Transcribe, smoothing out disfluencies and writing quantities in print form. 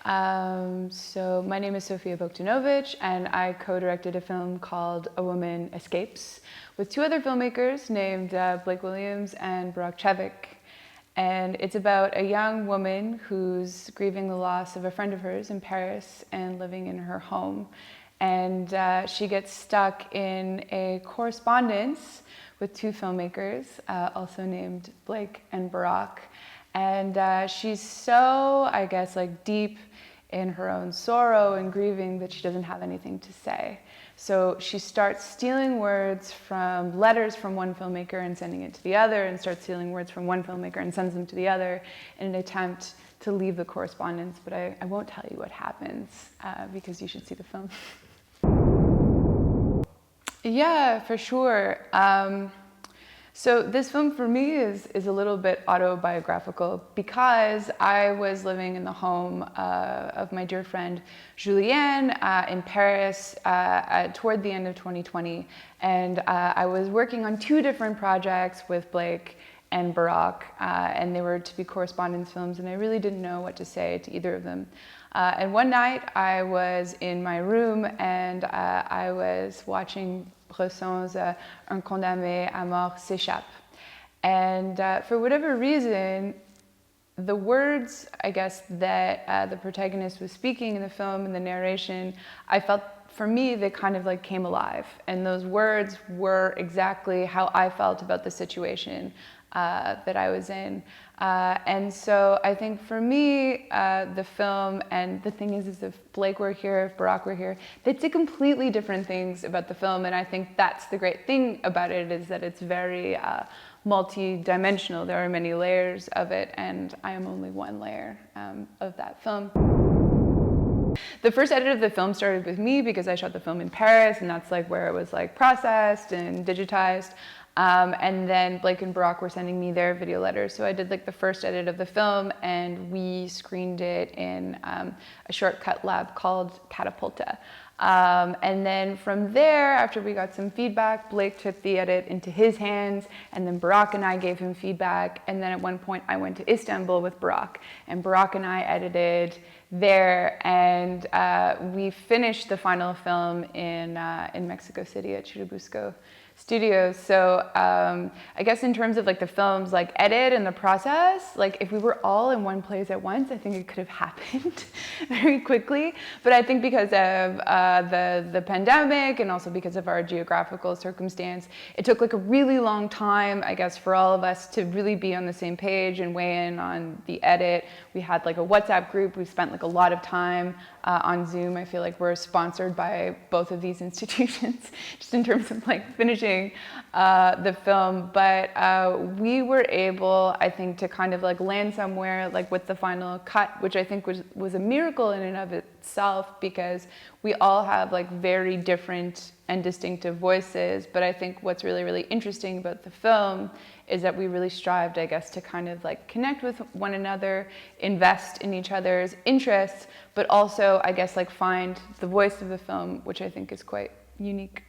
So my name is Sofia Bohdanowics, and I co-directed a film called A Woman Escapes with two other filmmakers named Blake Williams and Barak Chevik. And it's about a young woman who's grieving the loss of a friend of hers in Paris and living in her home. And she gets stuck in a correspondence with two filmmakers, also named Blake and Barak. And she's so, I guess, like deep in her own sorrow and grieving that she doesn't have anything to say. So she starts stealing words from letters from one filmmaker and sending it to the other, and starts stealing words from one filmmaker and sends them to the other in an attempt to leave the correspondence. But I won't tell you what happens because you should see the film. Yeah, for sure. So this film for me is a little bit autobiographical because I was living in the home of my dear friend Julianne in Paris toward the end of 2020. And I was working on two different projects with Blake and Barak, and they were to be correspondence films, and I really didn't know what to say to either of them. And one night I was in my room and I was watching Bresson's Un condamné à mort s'échappe. And for whatever reason, the words, I guess, that the protagonist was speaking in the film, in the narration, I felt, for me, they kind of like came alive. And those words were exactly how I felt about the situation that I was in. And so I think for me, the film, and the thing is if Blake were here, if Barak were here, they'd say completely different things about the film. And I think that's the great thing about it, is that it's very multi-dimensional. There are many layers of it, and I am only one layer of that film. The first edit of the film started with me because I shot the film in Paris, and that's like where it was like processed and digitized. And then Blake and Barak were sending me their video letters. So I did like the first edit of the film, and we screened it in a shortcut lab called Catapulta. And then from there, after we got some feedback, Blake took the edit into his hands, and then Barak and I gave him feedback. And then at one point I went to Istanbul with Barak, and Barak and I edited there, and we finished the final film in Mexico City at Churubusco Studios. So I guess in terms of like the film's like edit and the process, like if we were all in one place at once, I think it could have happened very quickly. But I think because of the pandemic, and also because of our geographical circumstance, it took like a really long time, I guess, for all of us to really be on the same page and weigh in on the edit. We had like a WhatsApp group. We spent like a lot of time on Zoom. I feel like we're sponsored by both of these institutions, just in terms of like finishing the film. But we were able, I think, to kind of like land somewhere like with the final cut, which I think was a miracle in and of itself, because we all have like very different and distinctive voices. But I think what's really, really interesting about the film is that we really strived, I guess, to kind of like connect with one another, invest in each other's interests, but also, I guess, like find the voice of the film, which I think is quite unique.